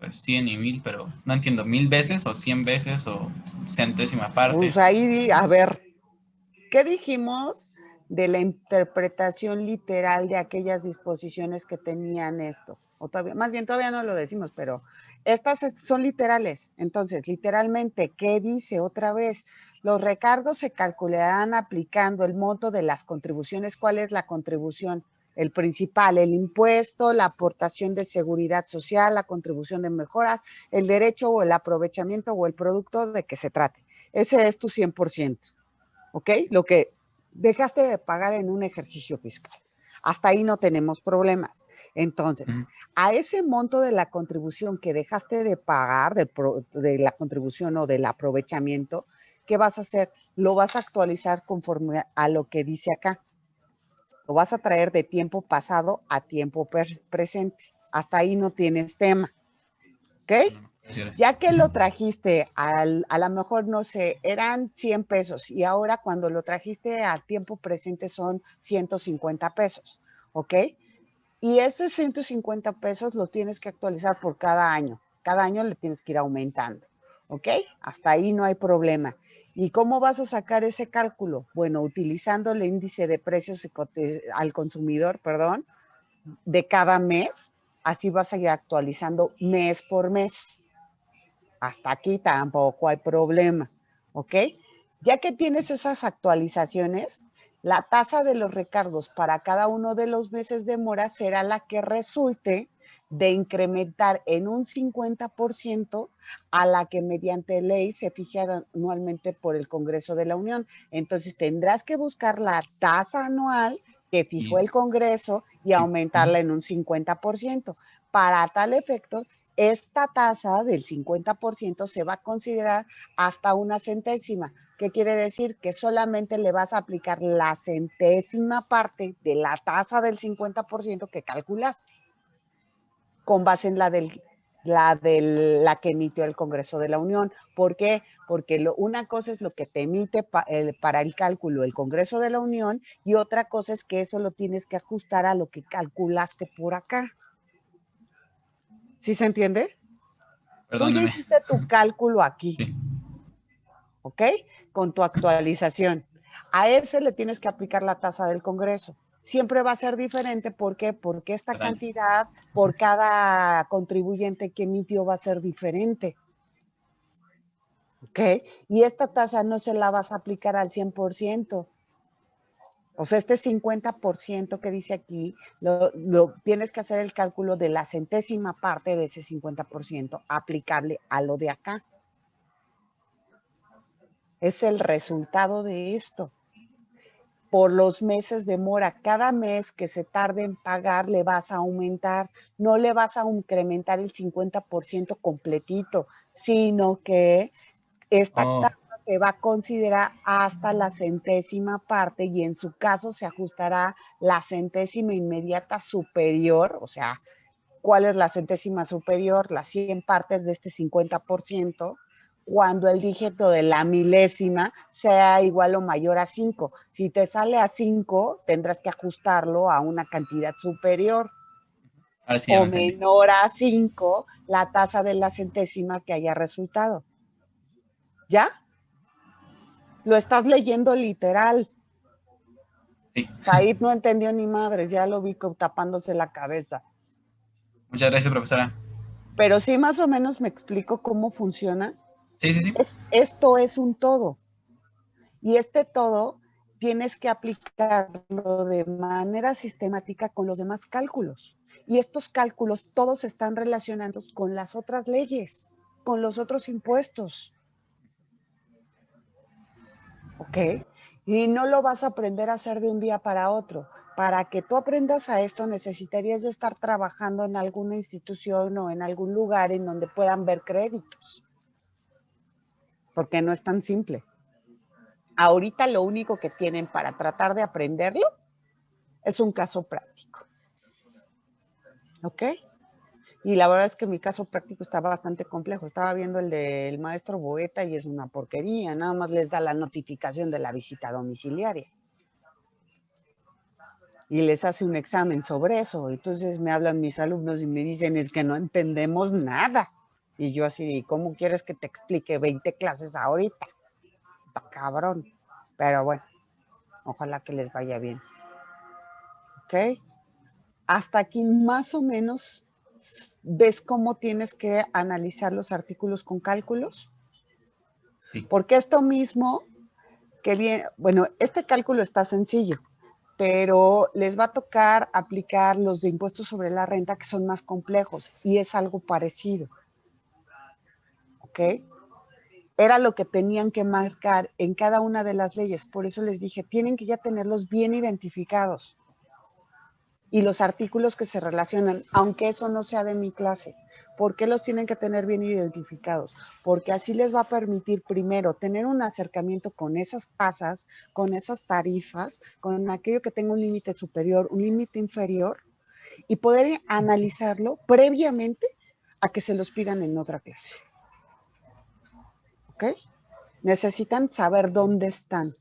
pues 100 y 1000, pero no entiendo, 1000 veces o 100 veces o centésima Pues parte. ahí, a ver, ¿qué dijimos de la interpretación literal de aquellas disposiciones que tenían esto? O todavía, más bien todavía no lo decimos, pero estas son literales. Entonces, literalmente, ¿qué dice otra vez? Los recargos se calcularán aplicando el monto de las contribuciones. ¿Cuál es la contribución? El principal, el impuesto, la aportación de seguridad social, la contribución de mejoras, el derecho o el aprovechamiento o el producto de que se trate. Ese es tu 100%. ¿Ok? Lo que dejaste de pagar en un ejercicio fiscal. Hasta ahí no tenemos problemas. Entonces, a ese monto de la contribución que dejaste de pagar, de la contribución o del aprovechamiento, ¿qué vas a hacer? Lo vas a actualizar conforme a lo que dice acá. Lo vas a traer de tiempo pasado a tiempo presente. Hasta ahí no tienes tema. ¿Ok? Ya que lo trajiste a lo mejor, no sé, eran 100 pesos y ahora cuando lo trajiste a tiempo presente son 150 pesos, ¿ok? Y esos 150 pesos los tienes que actualizar por cada año. Cada año le tienes que ir aumentando, ¿ok? Hasta ahí no hay problema. ¿Y cómo vas a sacar ese cálculo? Bueno, utilizando el índice de precios al consumidor, perdón, de cada mes, así vas a ir actualizando mes por mes. Hasta aquí tampoco hay problema, ¿ok? Ya que tienes esas actualizaciones, la tasa de los recargos para cada uno de los meses de mora será la que resulte de incrementar en un 50% a la que mediante ley se fija anualmente por el Congreso de la Unión. Entonces tendrás que buscar la tasa anual que fijó Y el Congreso y sí, aumentarla en un 50%. Para tal efecto, esta tasa del 50% se va a considerar hasta una centésima. ¿Qué quiere decir? Que solamente le vas a aplicar la centésima parte de la tasa del 50% que calculaste, con base en la que emitió el Congreso de la Unión. ¿Por qué? Porque una cosa es lo que te emite para el cálculo el Congreso de la Unión y otra cosa es que eso lo tienes que ajustar a lo que calculaste por acá. ¿Sí se entiende? Tú ya perdóneme. hiciste tu cálculo aquí, Sí, ¿ok? Con tu actualización. A ese le tienes que aplicar la tasa del Congreso. Siempre va a ser diferente, ¿por qué? Porque esta cada año. cantidad por cada contribuyente que emitió va a ser diferente, ¿ok? Y esta tasa no se la vas a aplicar al 100%. O sea, este 50% que dice aquí, tienes que hacer el cálculo de la centésima parte de ese 50% aplicable a lo de acá. Es el resultado de esto. Por los meses de mora, cada mes que se tarde en pagar le vas a aumentar, no le vas a incrementar el 50% completito, sino que esta Oh, tasa se va a considerar hasta la centésima parte y en su caso se ajustará la centésima inmediata superior, o sea, ¿cuál es la centésima superior? Las 100 partes de este 50%, cuando el dígito de la milésima sea igual o mayor a 5. Si te sale a 5, tendrás que ajustarlo a una cantidad superior ahora sí ya o lo entendí. menor a 5 la tasa de la centésima que haya resultado. ¿Ya? Lo estás leyendo literal. Sí, Said no entendió ni madres, ya lo vi tapándose la cabeza. muchas gracias, profesora. Pero sí más o menos me explico cómo funciona. Sí, sí, sí. Esto es un todo. Y este todo tienes que aplicarlo de manera sistemática con los demás cálculos. Y estos cálculos todos están relacionados con las otras leyes, con los otros impuestos. ¿Ok? Y no lo vas a aprender a hacer de un día para otro. Para que tú aprendas a esto necesitarías de estar trabajando en alguna institución o en algún lugar en donde puedan ver créditos, porque no es tan simple. Ahorita lo único que tienen para tratar de aprenderlo es un caso práctico, ¿ok? Y la verdad es que mi caso práctico estaba bastante complejo. Estaba viendo el del maestro Boeta y es una porquería. Nada más les da la notificación de la visita domiciliaria. y les hace un examen sobre eso. Entonces me hablan mis alumnos y me dicen, es que no entendemos nada. Y yo así, ¿cómo quieres que te explique 20 clases ahorita? Está cabrón. Pero bueno, ojalá que les vaya bien. ¿Ok? Hasta aquí más o menos ves cómo tienes que analizar los artículos con cálculos. Sí. Porque esto mismo, que bien, bueno, este cálculo está sencillo, pero les va a tocar aplicar los de impuestos sobre la renta que son más complejos y es algo parecido. ¿Ok? Era lo que tenían que marcar en cada una de las leyes. Por eso les dije, tienen que ya tenerlos bien identificados. Y los artículos que se relacionan, aunque eso no sea de mi clase. ¿Por qué los tienen que tener bien identificados? Porque así les va a permitir primero tener un acercamiento con esas tasas, con esas tarifas, con aquello que tenga un límite superior, un límite inferior, y poder analizarlo previamente a que se los pidan en otra clase. ¿Ok? Necesitan saber dónde están,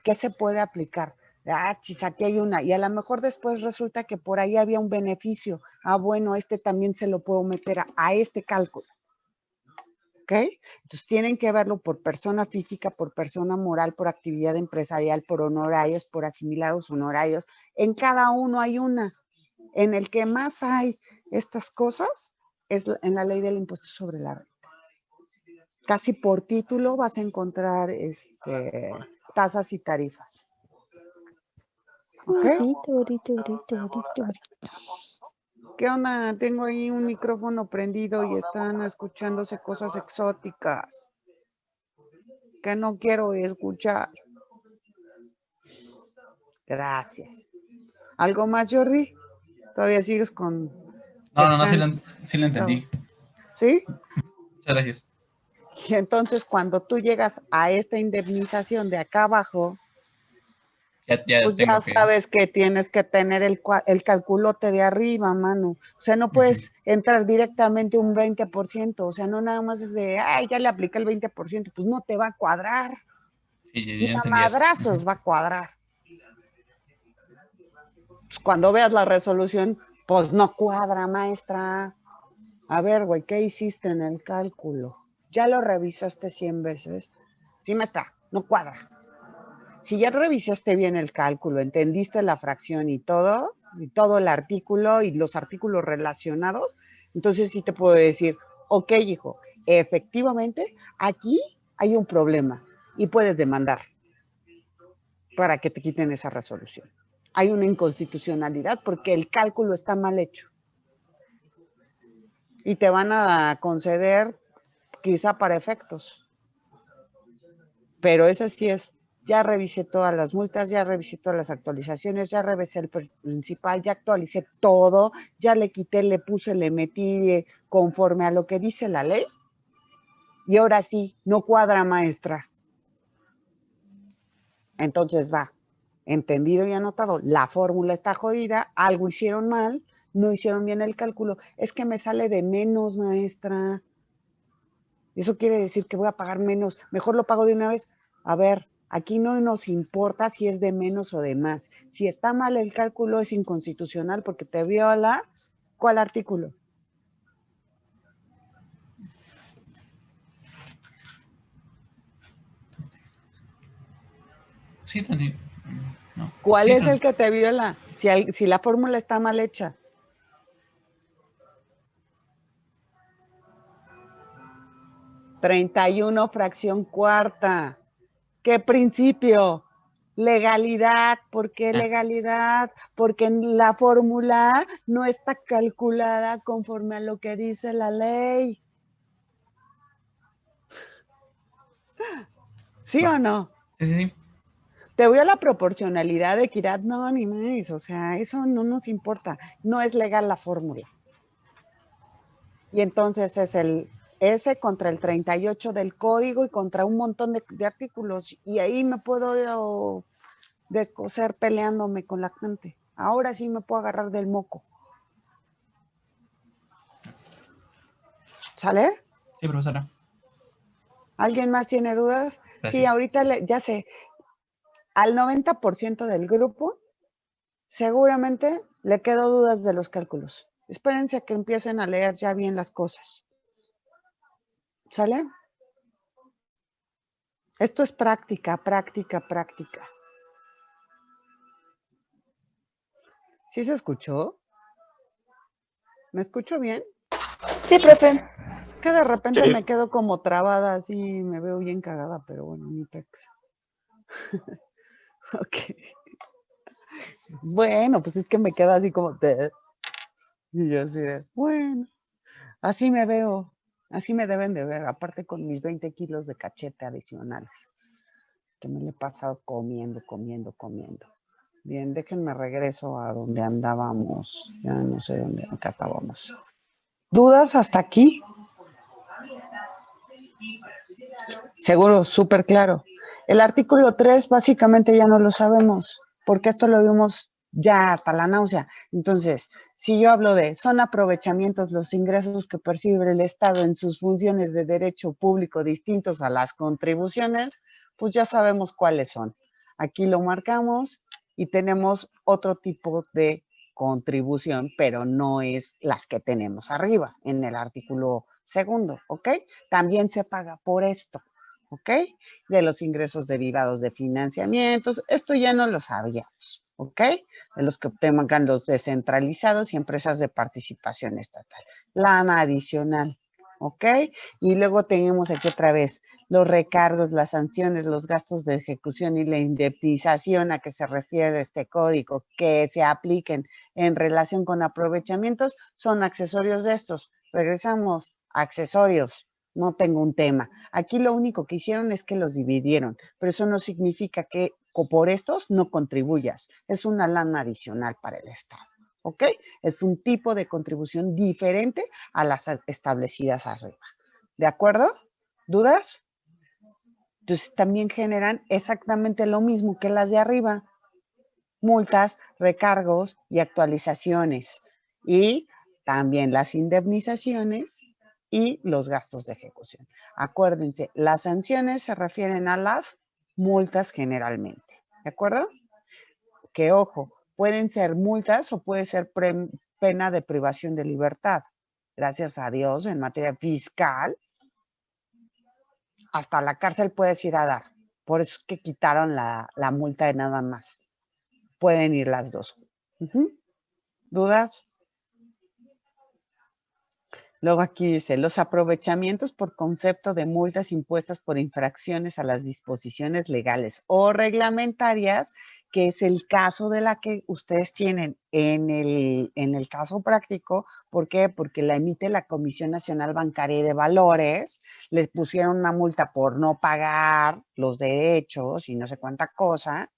qué se puede aplicar. Ah, chis, aquí hay una. Y a lo mejor después resulta que por ahí había un beneficio. Ah, bueno, este también se lo puedo meter a este cálculo. ¿Ok? Entonces tienen que verlo por persona física, por persona moral, por actividad empresarial, por honorarios, por asimilados honorarios. En cada uno hay una. En el que más hay estas cosas es en la ley del impuesto sobre la renta. Casi por título vas a encontrar tasas y tarifas. ¿Ok? ¿Qué onda? Tengo ahí un micrófono prendido y están escuchándose cosas exóticas que no quiero escuchar. Gracias. ¿Algo más, Jordi? ¿Todavía sigues con... No, sí lo entendí. ¿Sí? Muchas gracias. Y entonces cuando tú llegas a esta indemnización de acá abajo, pues ya sabes que tienes que tener el calculote de arriba, mano. O sea, no puedes entrar directamente un 20%. O sea, no nada más es de, ay, ya le apliqué el 20%. Pues no te va a cuadrar. Sí, Ni ya a entendí eso. madrazos va a cuadrar. Pues cuando veas la resolución, pues no cuadra, maestra. A ver, güey, ¿qué hiciste en el cálculo? ¿Ya lo revisaste 100 veces? Sí, maestra, no cuadra. Si ya revisaste bien el cálculo, entendiste la fracción y todo el artículo y los artículos relacionados, entonces sí te puedo decir, ok, hijo, efectivamente, aquí hay un problema y puedes demandar para que te quiten esa resolución. Hay una inconstitucionalidad porque el cálculo está mal hecho. Y te van a conceder quizá para efectos. Pero ese sí es, ya revisé todas las multas, ya revisé todas las actualizaciones, ya revisé el principal, ya actualicé todo, ya le quité, le puse, le metí conforme a lo que dice la ley. Y ahora sí, no cuadra, maestra. Entonces va, entendido y anotado, la fórmula está jodida, algo hicieron mal, no hicieron bien el cálculo, es que me sale de menos, maestra. Eso quiere decir que voy a pagar menos, mejor lo pago de una vez. A ver, aquí no nos importa si es de menos o de más. Si está mal el cálculo es inconstitucional porque te viola. ¿Cuál artículo? Sí, entendí. No. ¿Cuál Sí, es el que te viola? Si la fórmula está mal hecha. ...31 fracción cuarta. ¿Qué principio? Legalidad. ¿Por qué legalidad? Porque la fórmula no está calculada conforme a lo que dice la ley. ¿Sí o no? Sí. Te voy a la proporcionalidad de equidad, no, ni más, o sea, eso no nos importa, no es legal la fórmula. Y entonces es el S contra el 38 del código y contra un montón de artículos, y ahí me puedo descoser peleándome con la gente. Ahora sí me puedo agarrar del moco. ¿Sale? Sí, profesora. ¿Alguien más tiene dudas? Gracias. Sí, ahorita ya sé, al 90% del grupo Seguramente le quedó dudas de los cálculos. Espérense a que empiecen a leer ya bien las cosas. ¿Sale? Esto es práctica, práctica, práctica. ¿Sí se escuchó? ¿Me escucho bien? Sí, profe. Que de repente me quedo como trabada, así me veo bien cagada, pero bueno, ni pex. Ok. Bueno, pues es que me quedo así como... Y yo así de, bueno, así me veo, así me deben de ver, aparte con mis 20 kilos de cachete adicionales, que me le he pasado comiendo, comiendo, comiendo. Bien, déjenme regreso a donde andábamos, ya no sé dónde acá estábamos. ¿Dudas hasta aquí? Seguro, súper claro. El artículo 3 básicamente ya no lo sabemos, porque esto lo vimos ya hasta la náusea. Entonces, si yo hablo de son aprovechamientos los ingresos que percibe el Estado en sus funciones de derecho público distintos a las contribuciones, pues ya sabemos cuáles son. Aquí lo marcamos y tenemos otro tipo de contribución, pero no es las que tenemos arriba en el artículo segundo, ¿ok? También se paga por esto. ¿Ok? De los ingresos derivados de financiamientos, esto ya no lo sabíamos, ¿ok? De los que tengan los descentralizados y empresas de participación estatal. La adicional, ¿ok? Y luego tenemos aquí otra vez los recargos, las sanciones, los gastos de ejecución y la indemnización a que se refiere este código que se apliquen en relación con aprovechamientos son accesorios de estos. Regresamos, accesorios. No tengo un tema. Aquí lo único que hicieron es que los dividieron, pero eso no significa que por estos no contribuyas. Es una lana adicional para el Estado, ¿ok? Es un tipo de contribución diferente a las establecidas arriba. ¿De acuerdo? ¿Dudas? Entonces también generan exactamente lo mismo que las de arriba. Multas, recargos y actualizaciones. Y también las indemnizaciones y los gastos de ejecución. Acuérdense, las sanciones se refieren a las multas generalmente, ¿de acuerdo? Que ojo, pueden ser multas o puede ser pena de privación de libertad. Gracias a Dios, en materia fiscal, hasta la cárcel puedes ir a dar. Por eso es que quitaron la multa de nada más. Pueden ir las dos. ¿Dudas? Luego aquí dice, los aprovechamientos por concepto de multas impuestas por infracciones a las disposiciones legales o reglamentarias, que es el caso de la que ustedes tienen en el caso práctico. ¿Por qué? Porque la emite la Comisión Nacional Bancaria y de Valores, les pusieron una multa por no pagar los derechos y no sé cuánta cosa.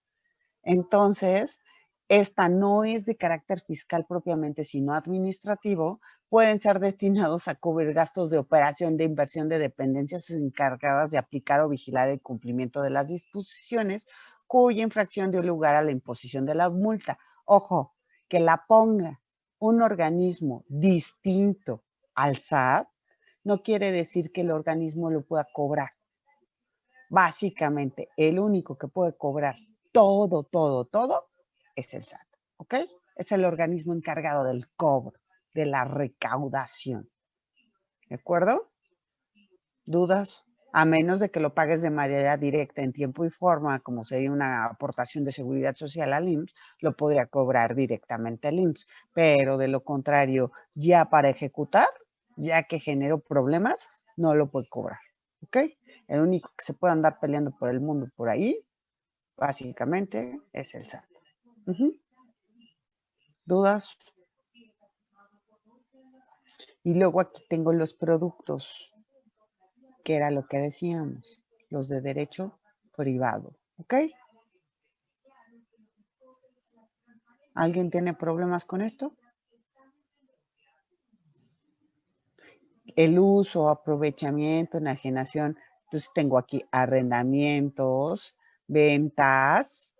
Entonces, esta no es de carácter fiscal propiamente, sino administrativo. Pueden ser destinados a cubrir gastos de operación de inversión de dependencias encargadas de aplicar o vigilar el cumplimiento de las disposiciones cuya infracción dio lugar a la imposición de la multa. Ojo, que la ponga un organismo distinto al SAT no quiere decir que el organismo lo pueda cobrar. Básicamente, el único que puede cobrar todo es el SAT, ¿ok? Es el organismo encargado del cobro, de la recaudación. ¿De acuerdo? ¿Dudas? A menos de que lo pagues de manera directa en tiempo y forma, como sería una aportación de seguridad social al IMSS, lo podría cobrar directamente al IMSS. Pero de lo contrario, ya para ejecutar, ya que generó problemas, no lo puede cobrar. ¿Ok? El único que se puede andar peleando por el mundo por ahí, básicamente, es el SAT. ¿Dudas? Y luego aquí tengo los productos, que era lo que decíamos, los de derecho privado. ¿Ok? ¿Alguien tiene problemas con esto? El uso, aprovechamiento, enajenación. Entonces tengo aquí arrendamientos, ventas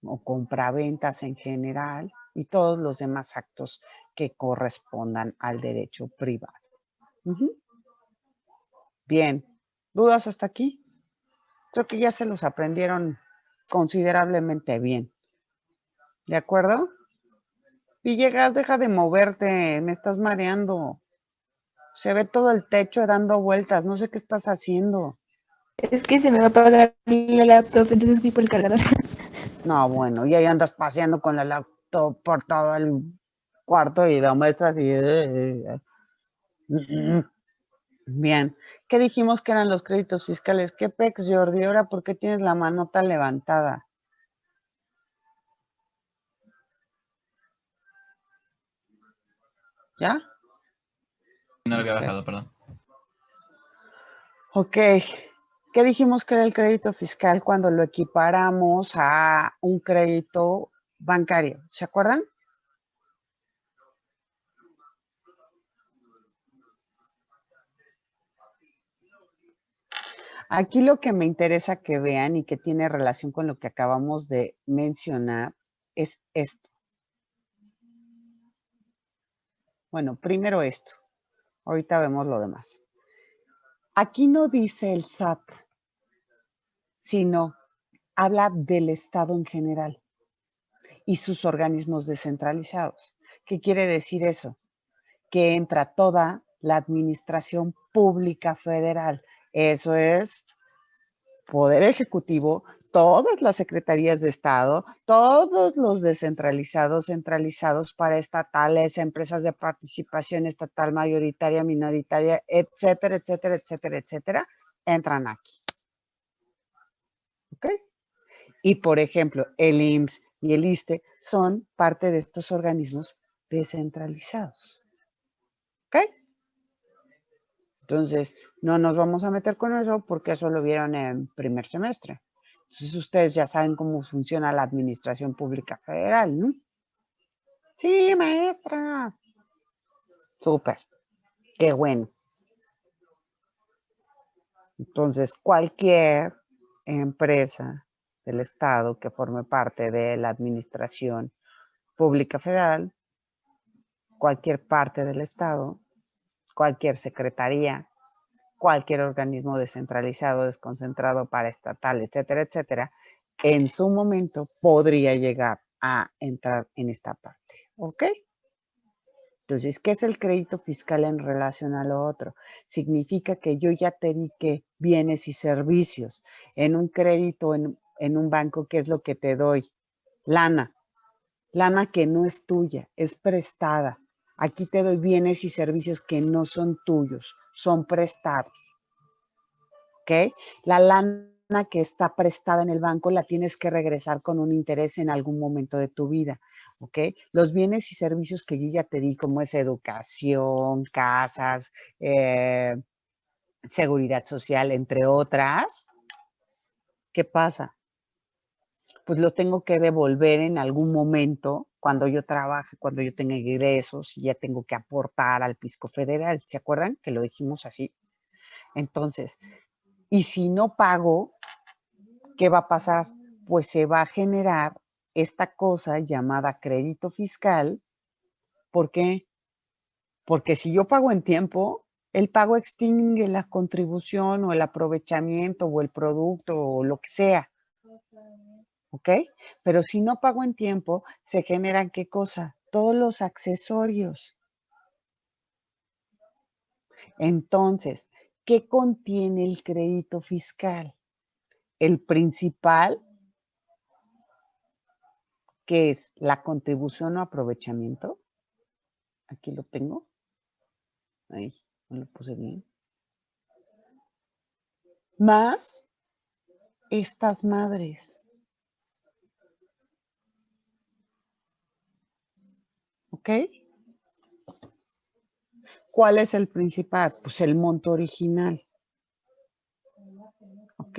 o compraventas en general y todos los demás actos que correspondan al derecho privado. Bien, ¿dudas hasta aquí? Creo que ya se los aprendieron considerablemente bien. ¿De acuerdo? Villegas, deja de moverte, me estás mareando. Se ve todo el techo dando vueltas, no sé qué estás haciendo. Es que se me va a apagar la laptop, entonces fui por el cargador. No, bueno, y ahí andas paseando con la laptop por todo el cuarto y da muestras y... Bien, ¿qué dijimos que eran los créditos fiscales? ¿Qué pex, Jordi? Ahora, ¿por qué tienes la manota levantada? ¿Ya? No lo había Ok. bajado, perdón. Ok, ¿qué dijimos que era el crédito fiscal cuando lo equiparamos a un crédito bancario? ¿Se acuerdan? Aquí lo que me interesa que vean y que tiene relación con lo que acabamos de mencionar es esto. Bueno, primero esto. Ahorita vemos lo demás. Aquí no dice el SAT, sino habla del Estado en general y sus organismos descentralizados. ¿Qué quiere decir eso? Que entra toda la administración pública federal. Eso es Poder Ejecutivo, todas las secretarías de Estado, todos los descentralizados, centralizados, paraestatales, empresas de participación estatal mayoritaria, minoritaria, etcétera, etcétera, etcétera, etcétera, entran aquí. ¿Ok? Y, por ejemplo, el IMSS y el ISSSTE son parte de estos organismos descentralizados. ¿Ok? Entonces, no nos vamos a meter con eso porque eso lo vieron en primer semestre. Entonces, ustedes ya saben cómo funciona la administración pública federal, ¿no? Sí, maestra. Súper. Qué bueno. Entonces, cualquier empresa del Estado que forme parte de la administración pública federal, cualquier parte del Estado, cualquier secretaría, cualquier organismo descentralizado, desconcentrado, paraestatal, etcétera, etcétera, en su momento podría llegar a entrar en esta parte. ¿Ok? Entonces, ¿qué es el crédito fiscal en relación a lo otro? Significa que yo ya te dediqué bienes y servicios. En un crédito, en un banco, ¿qué es lo que te doy? Lana. Lana que no es tuya, es prestada. Aquí te doy bienes y servicios que no son tuyos, son prestados. ¿Ok? La lana que está prestada en el banco la tienes que regresar con un interés en algún momento de tu vida. ¿Ok? Los bienes y servicios que yo ya te di, como es educación, casas, seguridad social, entre otras, ¿qué pasa? Pues lo tengo que devolver en algún momento cuando yo trabaje, cuando yo tenga ingresos y ya tengo que aportar al fisco federal. ¿Se acuerdan que lo dijimos así? Entonces, y si no pago, ¿qué va a pasar? Pues se va a generar esta cosa llamada crédito fiscal. ¿Por qué? Porque si yo pago en tiempo, el pago extingue la contribución o el aprovechamiento o el producto o lo que sea. ¿Ok? Pero si no pago en tiempo, se generan ¿qué cosa? Todos los accesorios. Entonces, ¿qué contiene el crédito fiscal? El principal, que es la contribución o aprovechamiento. Aquí lo tengo. Ahí, no lo puse bien. Más estas madres. ¿Ok? ¿Cuál es el principal? Pues el monto original. ¿Ok?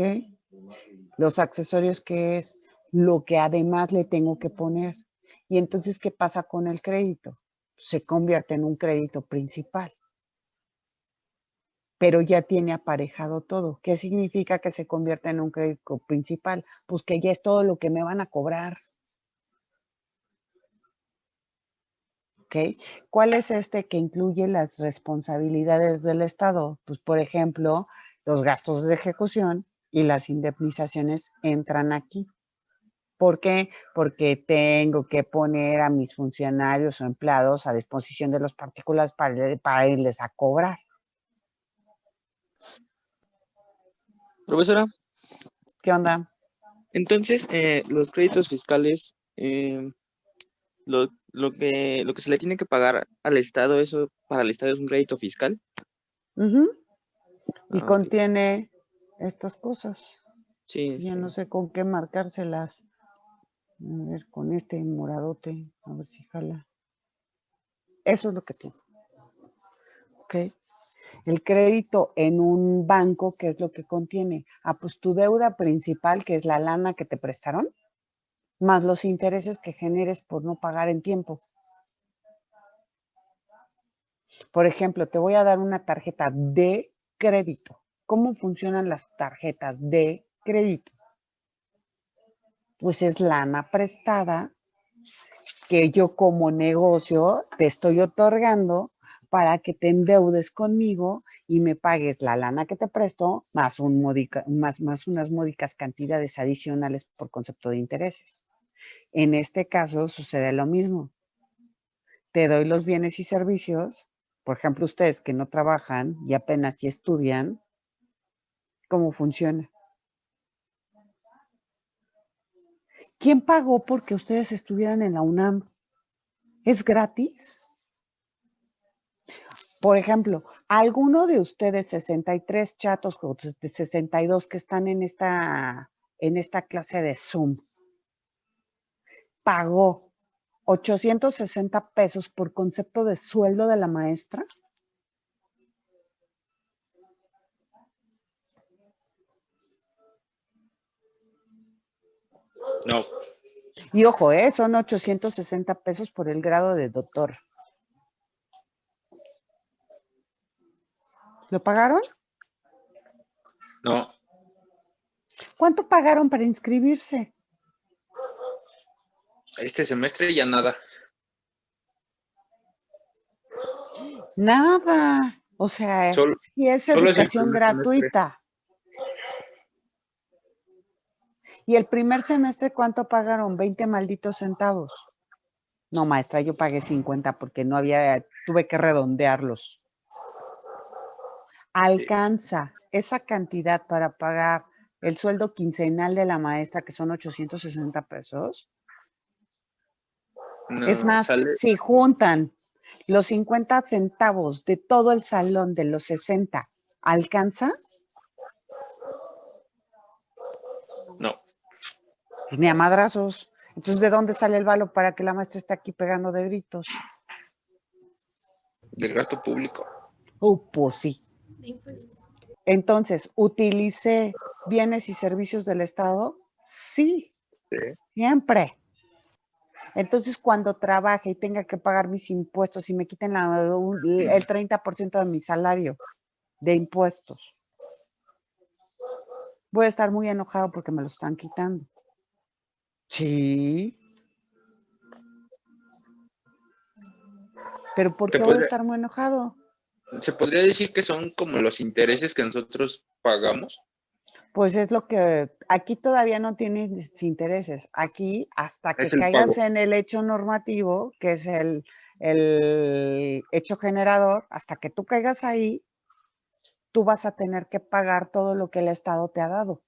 Los accesorios que es lo que además le tengo que poner. Y entonces, ¿qué pasa con el crédito? Se convierte en un crédito principal, pero ya tiene aparejado todo. ¿Qué significa que se convierta en un crédito principal? Pues que ya es todo lo que me van a cobrar. ¿Ok? ¿Cuál es este que incluye las responsabilidades del Estado? Pues, por ejemplo, los gastos de ejecución y las indemnizaciones entran aquí. ¿Por qué? Porque tengo que poner a mis funcionarios o empleados a disposición de los particulares para irles a cobrar. Profesora, ¿Qué onda? entonces los créditos fiscales, lo que se le tiene que pagar al Estado, eso para el Estado es un crédito fiscal. Ujú. Y Ah, ok. contiene estas cosas. Sí, Ya no sé con qué marcárselas. A ver, con este moradote, a ver si jala. Eso es lo que tiene. ¿Ok? El crédito en un banco, ¿qué es lo que contiene? Ah, pues tu deuda principal, que es la lana que te prestaron, más los intereses que generes por no pagar en tiempo. Por ejemplo, te voy a dar una tarjeta de crédito. ¿Cómo funcionan las tarjetas de crédito? Pues es lana prestada que yo como negocio te estoy otorgando para que te endeudes conmigo y me pagues la lana que te presto más, más unas módicas cantidades adicionales por concepto de intereses. En este caso sucede lo mismo. Te doy los bienes y servicios, por ejemplo, ustedes que no trabajan y apenas si estudian, ¿cómo funciona? ¿Quién pagó porque ustedes estuvieran en la UNAM? ¿Es gratis? Por ejemplo, alguno de ustedes 63 chatos o de 62 que están en esta clase de Zoom pagó 860 pesos por concepto de sueldo de la maestra. no, Y ojo, son 860 pesos por el grado de doctor. ¿Lo pagaron? no, ¿Cuánto pagaron para inscribirse? este semestre ya nada. Nada. O sea, Solo, si es solo es el educación primer semestre. gratuita. ¿Y el primer semestre cuánto pagaron? 20 malditos centavos. No, maestra, yo pagué 50 porque no había, tuve que redondearlos. Alcanza esa cantidad para pagar el sueldo quincenal de la maestra, que son 860 pesos. Es No, más, sale, si juntan los 50 centavos de todo el salón de los 60, ¿alcanza? no, Pues ni a madrazos. Entonces, ¿de dónde sale el valor para que la maestra esté aquí pegando de gritos? del gasto público. Pues sí. Entonces, ¿utilicé bienes y servicios del Estado? Sí, Sí. siempre. Entonces, cuando trabaje y tenga que pagar mis impuestos y me quiten el 30% de mi salario de impuestos, voy a estar muy enojado porque me lo están quitando. Sí. ¿Pero por qué voy a estar muy enojado? Se podría decir que son como los intereses que nosotros pagamos. Pues es lo que aquí todavía no tienes intereses. Aquí, hasta que Es el pago. caigas en el hecho normativo, que es el hecho generador, hasta que tú caigas ahí, tú vas a tener que pagar todo lo que el Estado te ha dado.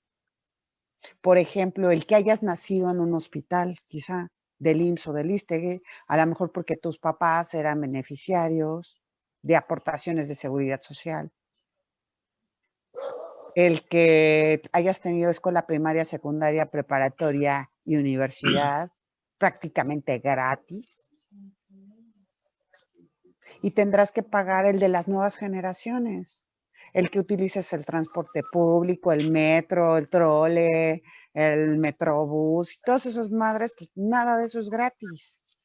Por ejemplo, el que hayas nacido en un hospital, quizá del IMSS o del ISSSTE, a lo mejor porque tus papás eran beneficiarios de aportaciones de seguridad social. El que hayas tenido escuela primaria, secundaria, preparatoria y universidad prácticamente gratis. Y tendrás que pagar el de las nuevas generaciones. El que utilices el transporte público, el metro, el trole, el metrobús y todas esas madres, pues nada de eso es gratis.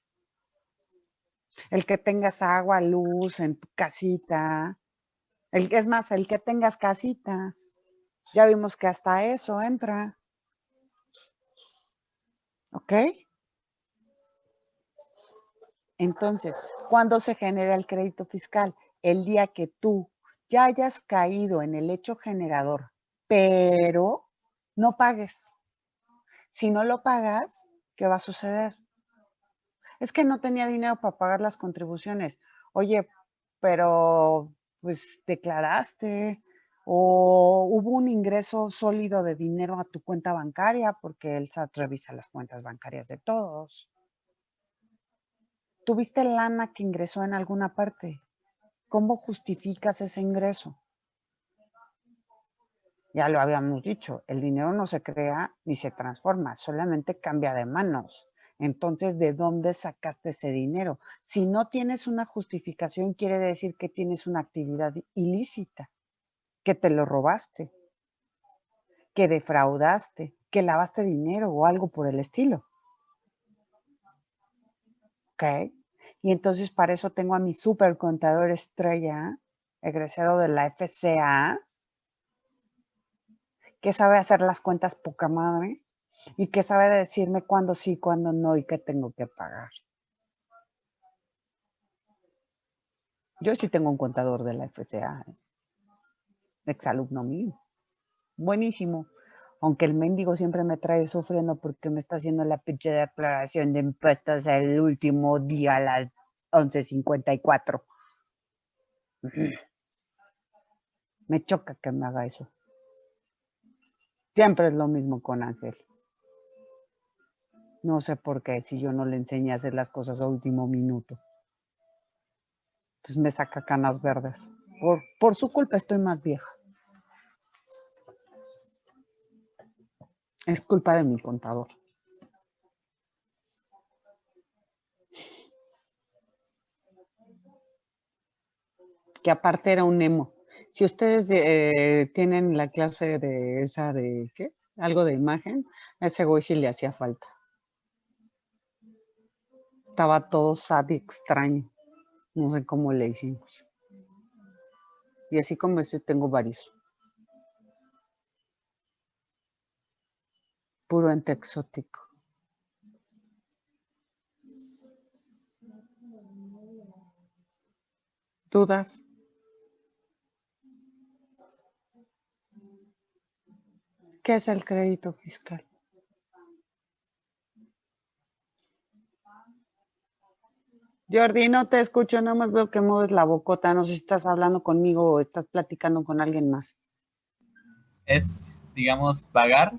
El que tengas agua, luz en tu casita. Es más, el que tengas casita. Ya vimos que hasta eso entra. ¿Ok? Entonces, ¿cuándo se genera el crédito fiscal? El día que tú ya hayas caído en el hecho generador, pero no pagues. Si no lo pagas, ¿qué va a suceder? Es que no tenía dinero para pagar las contribuciones. Oye, pero pues declaraste o hubo un ingreso sólido de dinero a tu cuenta bancaria porque el SAT revisa las cuentas bancarias de todos. ¿Tuviste lana que ingresó en alguna parte? ¿Cómo justificas ese ingreso? Ya lo habíamos dicho, el dinero no se crea ni se transforma, solamente cambia de manos. Entonces, ¿de dónde sacaste ese dinero? Si no tienes una justificación, quiere decir que tienes una actividad ilícita, que te lo robaste, que defraudaste, que lavaste dinero o algo por el estilo. ¿Ok? Y entonces para eso tengo a mi supercontador estrella, egresado de la FCA, que sabe hacer las cuentas poca madre y que sabe decirme cuándo sí, cuándo no y qué tengo que pagar. Yo sí tengo un contador de la FCA, exalumno mío. Buenísimo. Aunque el mendigo siempre me trae sufriendo porque me está haciendo la pinche declaración de impuestos el último día a las 11:54. Me choca que me haga eso. Siempre es lo mismo con Ángel. No sé por qué, si yo no le enseñé a hacer las cosas a último minuto. Entonces me saca canas verdes. Por su culpa estoy más vieja. Es culpa de mi contador. Que aparte era un emo. Si ustedes tienen la clase de esa de, ¿qué? Algo de imagen, a ese güey sí le hacía falta. Estaba todo sad y extraño. No sé cómo le hicimos. Y así como ese tengo varios. Puro ente exótico. ¿Dudas? ¿Qué es el crédito fiscal? Jordi, no te escucho, nada más veo que mueves la bocota. No sé si estás hablando conmigo o estás platicando con alguien más. Es, digamos, pagar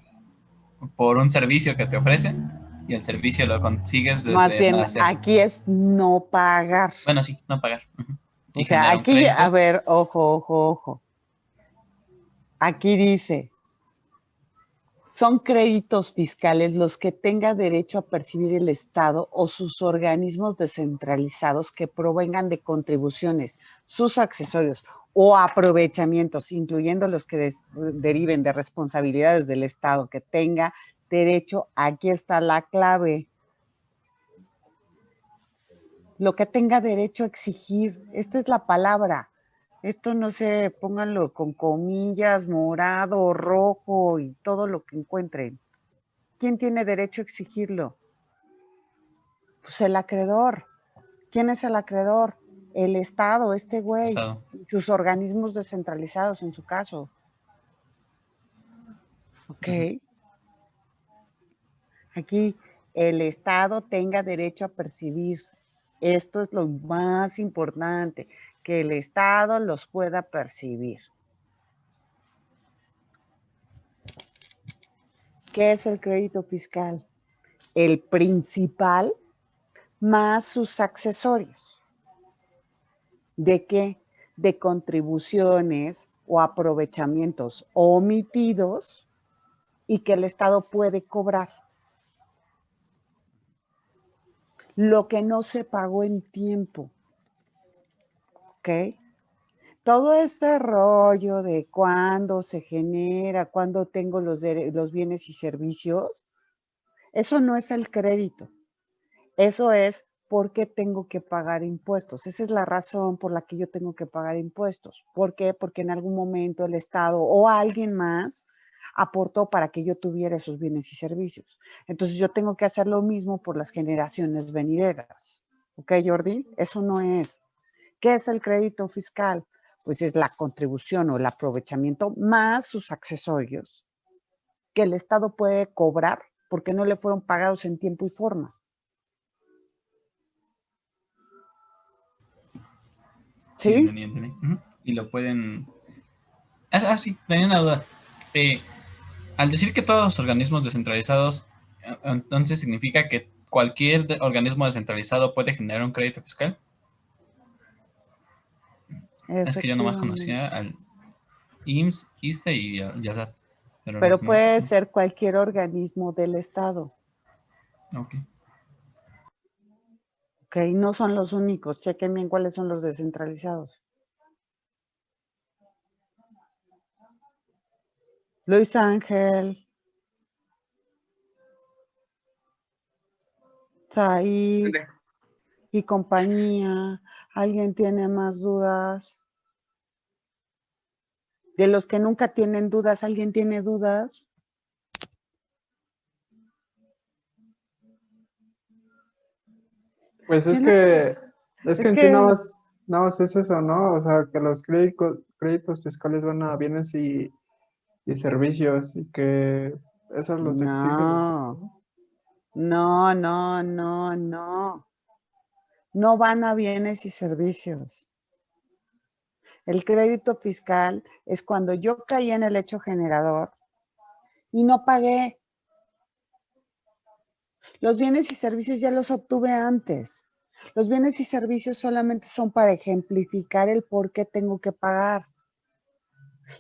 por un servicio que te ofrecen y el servicio lo consigues Más desde no bien, hacer. aquí es no pagar. Bueno, sí, no pagar. Ujú. O Y sea, genera un aquí, a crédito. ver, ojo. Aquí dice, son créditos fiscales los que tenga derecho a percibir el Estado o sus organismos descentralizados que provengan de contribuciones, sus accesorios o aprovechamientos, incluyendo los que deriven de responsabilidades del Estado que tenga derecho. Aquí está la clave. Lo que tenga derecho a exigir. Esta es la palabra. Esto no sé, pónganlo con comillas, morado, rojo y todo lo que encuentren. ¿Quién tiene derecho a exigirlo? Pues el acreedor. ¿Quién es el acreedor? El Estado, este güey, Estado. sus organismos descentralizados en su caso. Ok. Ujú. Aquí el Estado tenga derecho a percibir. Esto es lo más importante, que el Estado los pueda percibir. ¿Qué es el crédito fiscal? El principal más sus accesorios. ¿De qué? De contribuciones o aprovechamientos omitidos y que el Estado puede cobrar. Lo que no se pagó en tiempo. ¿Ok? Todo este rollo de cuándo se genera, cuándo tengo los bienes y servicios, eso no es el crédito. Eso es por qué tengo que pagar impuestos. Esa es la razón por la que yo tengo que pagar impuestos. ¿Por qué? Porque en algún momento el Estado o alguien más aportó para que yo tuviera esos bienes y servicios. Entonces yo tengo que hacer lo mismo por las generaciones venideras. ¿Ok, Jordi? Eso no es. ¿Qué es el crédito fiscal? Pues es la contribución o el aprovechamiento más sus accesorios que el Estado puede cobrar porque no le fueron pagados en tiempo y forma. Sí, ¿Sí? entendí. Ujú. Y lo pueden... sí, tenía una duda. Eh, Al decir que todos los organismos descentralizados, entonces significa que cualquier organismo descentralizado puede generar un crédito fiscal. Es que yo nomás Efectivamente. conocía al IMSS, ISSSTE y YASAT, pero Pero los demás. puede ser cualquier organismo del Estado. Ok. ¿Ok? No son los únicos. Chequen bien cuáles son los descentralizados. Luis Ángel, Said Ande. y compañía. ¿Alguien tiene más dudas? De los que nunca tienen dudas, ¿alguien tiene dudas? Pues es ¿Tienes? que, es que Es en sí que nada más es eso, ¿no? O sea, que los créditos fiscales van a bienes y servicios y que eso los exigen. no, no. No van a bienes y servicios. El crédito fiscal es cuando yo caí en el hecho generador y no pagué. Los bienes y servicios ya los obtuve antes. Los bienes y servicios solamente son para ejemplificar el por qué tengo que pagar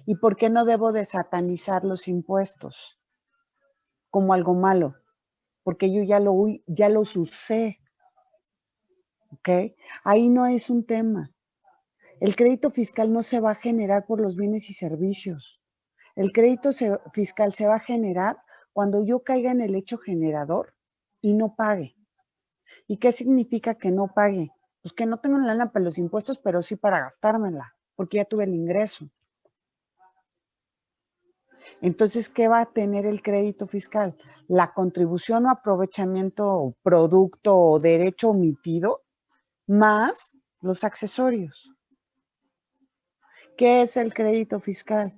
y por qué no debo de satanizar los impuestos como algo malo, porque yo ya los usé, ¿ok? Ahí no es un tema. El crédito fiscal no se va a generar por los bienes y servicios. El crédito fiscal se va a generar cuando yo caiga en el hecho generador y no pague. ¿Y qué significa que no pague? Pues que no tengo lana para los impuestos, pero sí para gastármela, porque ya tuve el ingreso. Entonces, ¿qué va a tener el crédito fiscal? La contribución o aprovechamiento o producto o derecho omitido más los accesorios. ¿Qué es el crédito fiscal?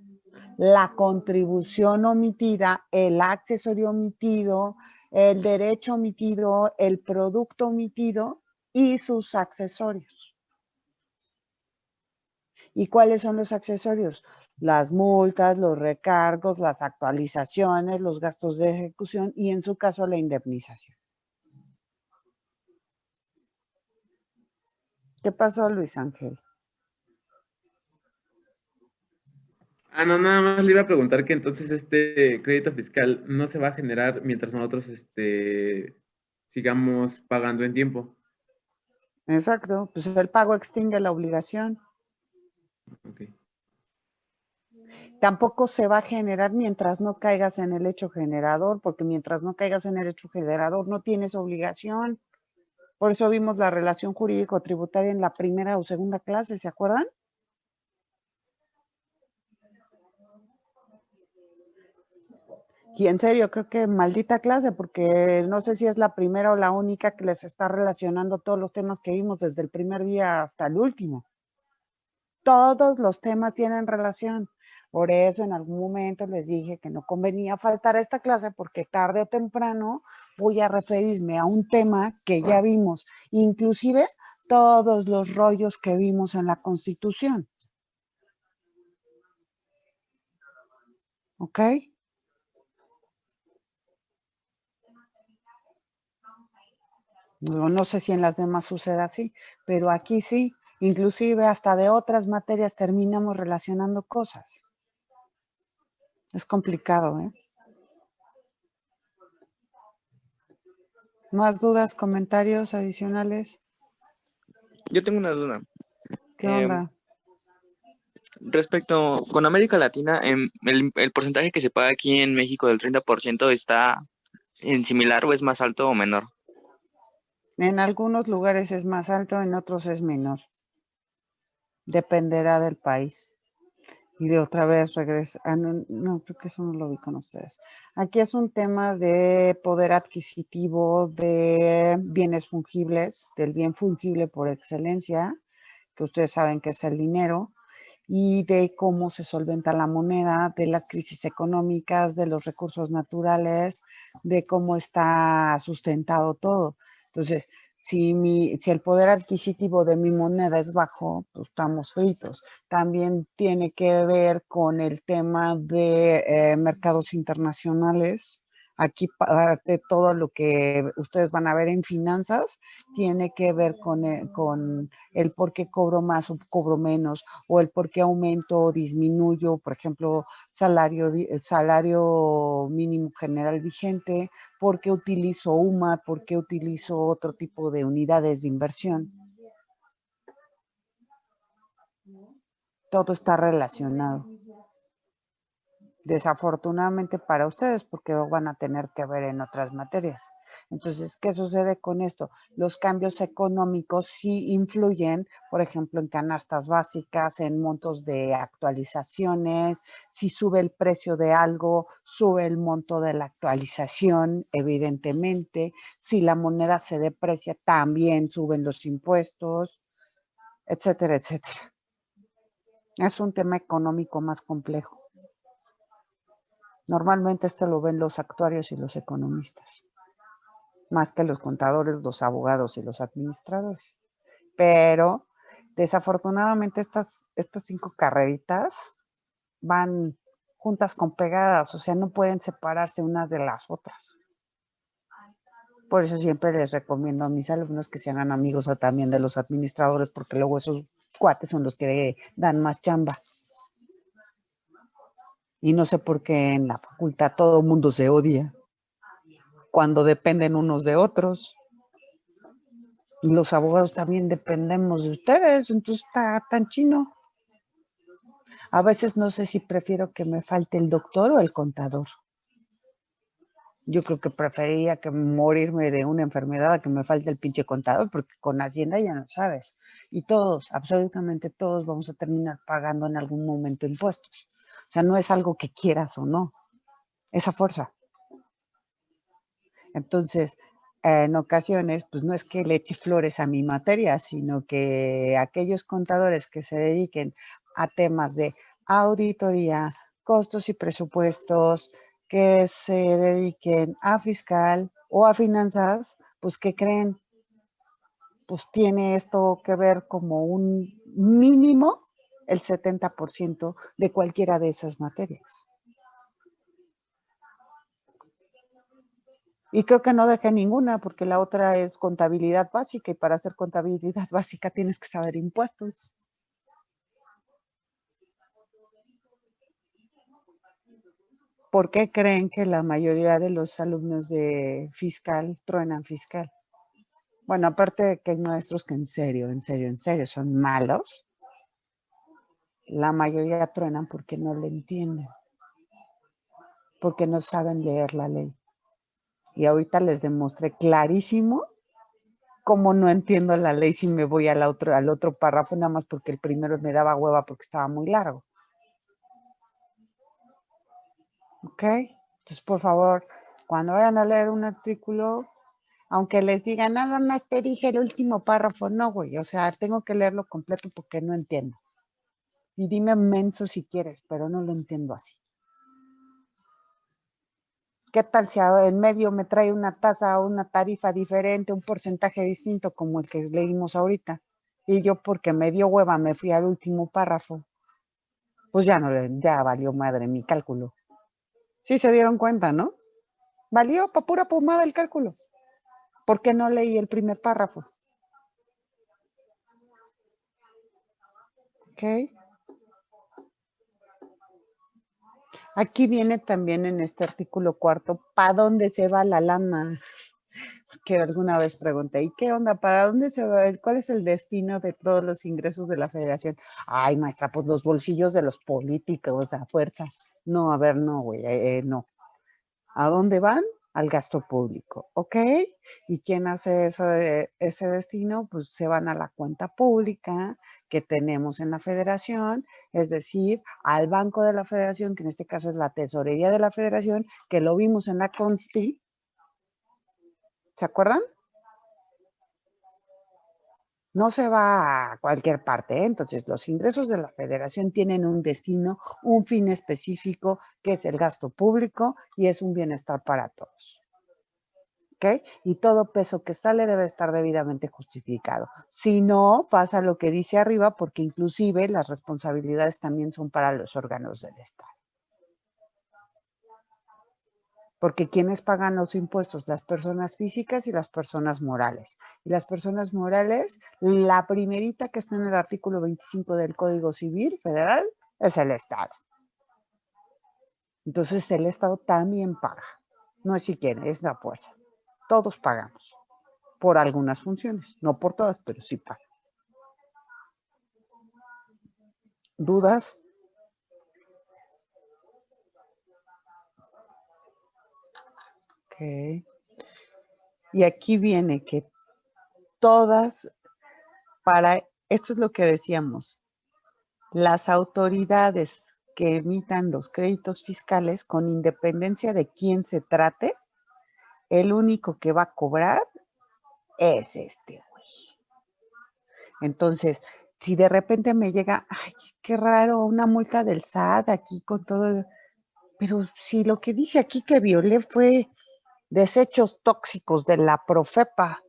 La contribución omitida, el accesorio omitido, el derecho omitido, el producto omitido y sus accesorios. ¿Y cuáles son los accesorios? Las multas, los recargos, las actualizaciones, los gastos de ejecución y en su caso la indemnización. ¿Qué pasó, Luis Ángel? No, nada más le iba a preguntar que entonces este crédito fiscal no se va a generar mientras nosotros sigamos pagando en tiempo. Exacto, pues el pago extingue la obligación. Ok. Tampoco se va a generar mientras no caigas en el hecho generador, porque mientras no caigas en el hecho generador no tienes obligación. Por eso vimos la relación jurídico-tributaria en la primera o segunda clase, ¿se acuerdan? Y en serio, creo que maldita clase, porque no sé si es la primera o la única que les está relacionando todos los temas que vimos desde el primer día hasta el último. Todos los temas tienen relación. Por eso en algún momento les dije que no convenía faltar a esta clase porque tarde o temprano voy a referirme a un tema que ya vimos, inclusive todos los rollos que vimos en la Constitución. ¿Ok? No sé si en las demás sucede así, pero aquí sí. Inclusive hasta de otras materias terminamos relacionando cosas. Es complicado, ¿eh? ¿Más dudas, comentarios adicionales? Yo tengo una duda. ¿Qué Em, onda? Respecto con América Latina, el porcentaje que se paga aquí en México del 30% está en similar o es más alto o menor. En algunos lugares es más alto, en otros es menor. Dependerá del país. Y de otra vez regresa. No, creo que eso no lo vi con ustedes. Aquí es un tema de poder adquisitivo, de bienes fungibles, del bien fungible por excelencia, que ustedes saben que es el dinero. y de cómo se solventa la moneda, de las crisis económicas, de los recursos naturales, de cómo está sustentado todo. Entonces, si el poder adquisitivo de mi moneda es bajo, pues estamos fritos. También tiene que ver con el tema de mercados internacionales. Aquí parte de todo lo que ustedes van a ver en finanzas tiene que ver con el por qué cobro más o cobro menos, o el por qué aumento o disminuyo, por ejemplo, salario mínimo general vigente, por qué utilizo UMA, por qué utilizo otro tipo de unidades de inversión. Todo está relacionado. Desafortunadamente para ustedes, porque lo van a tener que ver en otras materias. Entonces, ¿qué sucede con esto? Los cambios económicos sí influyen, por ejemplo, en canastas básicas, en montos de actualizaciones. Si sube el precio de algo, sube el monto de la actualización, evidentemente. Si la moneda se deprecia, también suben los impuestos, etcétera, etcétera. Es un tema económico más complejo. Normalmente esto lo ven los actuarios y los economistas, más que los contadores, los abogados y los administradores. Pero desafortunadamente estas 5 carreritas van juntas con pegadas, o sea, no pueden separarse unas de las otras. Por eso siempre les recomiendo a mis alumnos que se hagan amigos o también de los administradores, porque luego esos cuates son los que dan más chamba. Y no sé por qué en la facultad todo el mundo se odia cuando dependen unos de otros. Y los abogados también dependemos de ustedes, entonces está tan chino. A veces no sé si prefiero que me falte el doctor o el contador. Yo creo que preferiría que morirme de una enfermedad a que me falte el pinche contador, porque con Hacienda ya no sabes. Y todos, absolutamente todos, vamos a terminar pagando en algún momento impuestos. O sea, no es algo que quieras o no, es a fuerza. Entonces, en ocasiones, pues no es que le eche flores a mi materia, sino que aquellos contadores que se dediquen a temas de auditoría, costos y presupuestos, que se dediquen a fiscal o a finanzas, pues ¿qué creen? Pues tiene esto que ver como un mínimo el 70% de cualquiera de esas materias. Y creo que no dejé ninguna, porque la otra es contabilidad básica, y para hacer contabilidad básica tienes que saber impuestos. ¿Por qué creen que la mayoría de los alumnos de fiscal truenan fiscal? Bueno, aparte de que hay maestros que en serio son malos, la mayoría truenan porque no le entienden, porque no saben leer la ley. Y ahorita les demostré clarísimo cómo no entiendo la ley si me voy al otro párrafo, nada más porque el primero me daba hueva porque estaba muy largo. ¿Ok? Entonces, por favor, cuando vayan a leer un artículo, aunque les digan, nada más te dije el último párrafo, no, güey, o sea, tengo que leerlo completo porque no entiendo. Y dime menso si quieres, pero no lo entiendo así. ¿Qué tal si en medio me trae una tasa o una tarifa diferente, un porcentaje distinto como el que leímos ahorita? Y yo, porque me dio hueva, me fui al último párrafo. Pues ya valió madre mi cálculo. Sí se dieron cuenta, ¿no? Valió para pura pomada el cálculo. ¿Por qué no leí el primer párrafo? ¿Ok? Aquí viene también en este artículo 4, ¿para dónde se va la lana? Que alguna vez pregunté, ¿y qué onda? ¿Para dónde se va? ¿Cuál es el destino de todos los ingresos de la federación? Ay, maestra, pues los bolsillos de los políticos a fuerza. No, a ver, no, güey, no. ¿A dónde van? Al gasto público, ¿ok? ¿Y quién hace ese destino? Pues se van a la cuenta pública que tenemos en la federación, es decir, al banco de la federación, que en este caso es la tesorería de la federación, que lo vimos en la Consti. ¿Se acuerdan? No se va a cualquier parte, ¿eh? Entonces, los ingresos de la federación tienen un destino, un fin específico, que es el gasto público y es un bienestar para todos. ¿Ok? Y todo peso que sale debe estar debidamente justificado. Si no, pasa lo que dice arriba, porque inclusive las responsabilidades también son para los órganos del Estado. Porque ¿quiénes pagan los impuestos? Las personas físicas y las personas morales. Y las personas morales, la primerita que está en el artículo 25 del Código Civil Federal es el Estado. Entonces el Estado también paga. No es si quiere, es la fuerza. Todos pagamos por algunas funciones, no por todas, pero sí pagan. ¿Dudas? Ok. Y aquí viene que todas, esto es lo que decíamos, las autoridades que emitan los créditos fiscales, con independencia de quién se trate, el único que va a cobrar es este güey. Entonces, si de repente me llega, ay, qué raro, una multa del SAT aquí con todo, pero si lo que dice aquí que violé fue desechos tóxicos de la Profepa,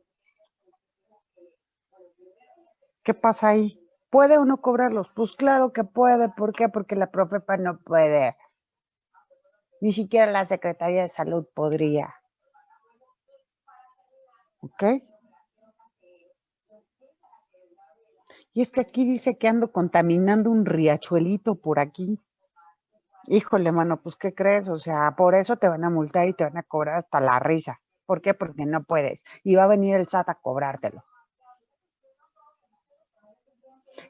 ¿qué pasa ahí? ¿Puede o no cobrarlos? Pues claro que puede. ¿Por qué? Porque la Profepa no puede. Ni siquiera la Secretaría de Salud podría. ¿Ok? Y es que aquí dice que ando contaminando un riachuelito por aquí. Híjole, mano, pues ¿qué crees? O sea, por eso te van a multar y te van a cobrar hasta la risa. ¿Por qué? Porque no puedes. Y va a venir el SAT a cobrártelo.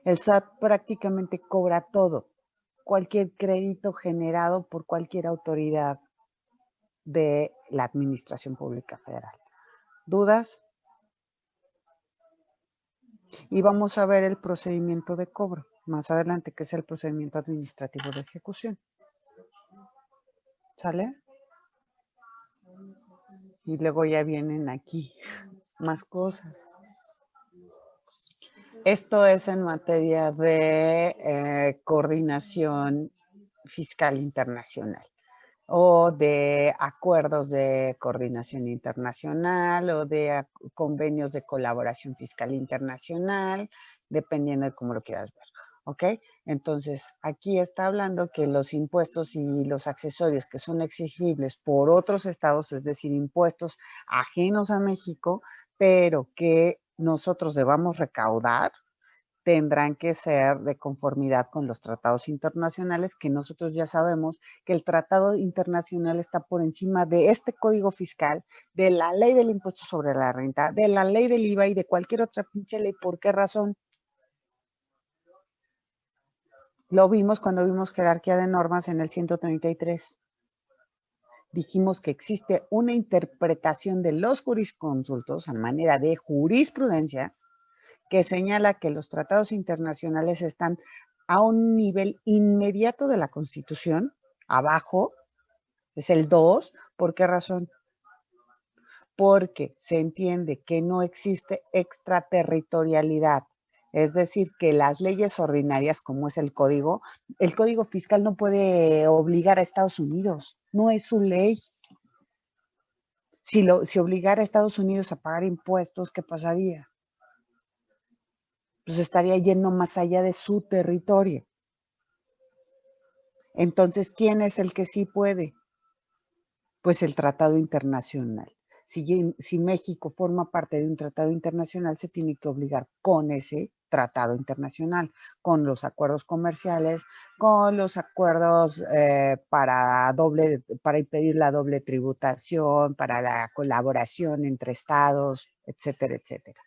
El SAT prácticamente cobra todo. Cualquier crédito generado por cualquier autoridad de la Administración Pública Federal. ¿Dudas? Y vamos a ver el procedimiento de cobro más adelante, que es el procedimiento administrativo de ejecución. ¿Sale? Y luego ya vienen aquí más cosas. Esto es en materia de coordinación fiscal internacional o de acuerdos de coordinación internacional o de convenios de colaboración fiscal internacional, dependiendo de cómo lo quieras ver. ¿Ok? Entonces, aquí está hablando que los impuestos y los accesorios que son exigibles por otros estados, es decir, impuestos ajenos a México, pero que nosotros debamos recaudar, tendrán que ser de conformidad con los tratados internacionales, que nosotros ya sabemos que el tratado internacional está por encima de este código fiscal, de la ley del impuesto sobre la renta, de la ley del IVA y de cualquier otra pinche ley. ¿Por qué razón? Lo vimos cuando vimos jerarquía de normas en el 133. Dijimos que existe una interpretación de los jurisconsultos a manera de jurisprudencia que señala que los tratados internacionales están a un nivel inmediato de la Constitución, abajo, es el 2. ¿Por qué razón? Porque se entiende que no existe extraterritorialidad. Es decir, que las leyes ordinarias, como es el código fiscal no puede obligar a Estados Unidos, no es su ley. Si obligara a Estados Unidos a pagar impuestos, ¿qué pasaría? Pues estaría yendo más allá de su territorio. Entonces, ¿quién es el que sí puede? Pues el tratado internacional. Si México forma parte de un tratado internacional, se tiene que obligar con ese tratado internacional, con los acuerdos comerciales, con los acuerdos para impedir la doble tributación, para la colaboración entre estados, etcétera, etcétera.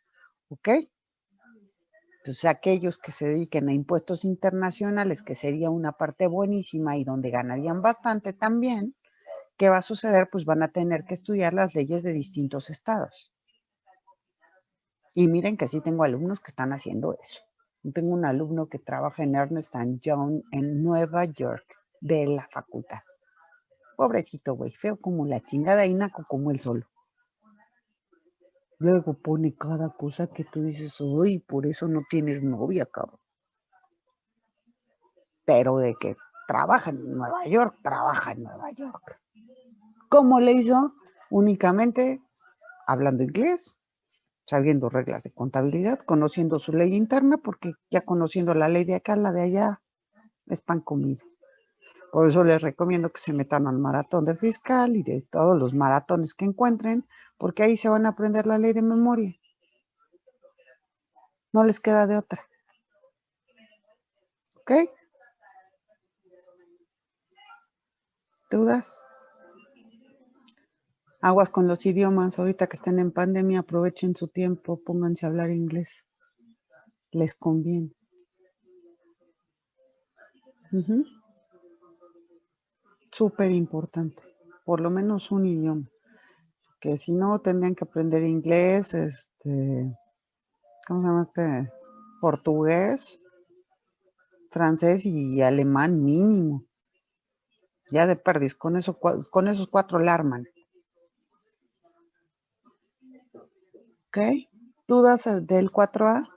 ¿Ok? Entonces, aquellos que se dediquen a impuestos internacionales, que sería una parte buenísima y donde ganarían bastante también, ¿qué va a suceder? Pues van a tener que estudiar las leyes de distintos estados. Y miren que sí tengo alumnos que están haciendo eso. Tengo un alumno que trabaja en Ernst & Young en Nueva York, de la facultad. Pobrecito, güey, feo como la chingada y naco como el solo. Luego pone cada cosa que tú dices, uy, por eso no tienes novia, cabrón. Pero de que trabaja en Nueva York, trabaja en Nueva York. ¿Cómo le hizo? Únicamente hablando inglés, sabiendo reglas de contabilidad, conociendo su ley interna, porque ya conociendo la ley de acá, la de allá, es pan comido. Por eso les recomiendo que se metan al maratón de fiscal y de todos los maratones que encuentren, porque ahí se van a aprender la ley de memoria. No les queda de otra. ¿Ok? ¿Dudas? Aguas con los idiomas. Ahorita que estén en pandemia, aprovechen su tiempo, pónganse a hablar inglés. Les conviene. Súper importante. Por lo menos un idioma. Que si no, tendrían que aprender inglés, ¿cómo se llama este? Portugués, francés y alemán mínimo. Ya de perdiz, con esos 4 la arman. ¿Ok? ¿Dudas del 4A?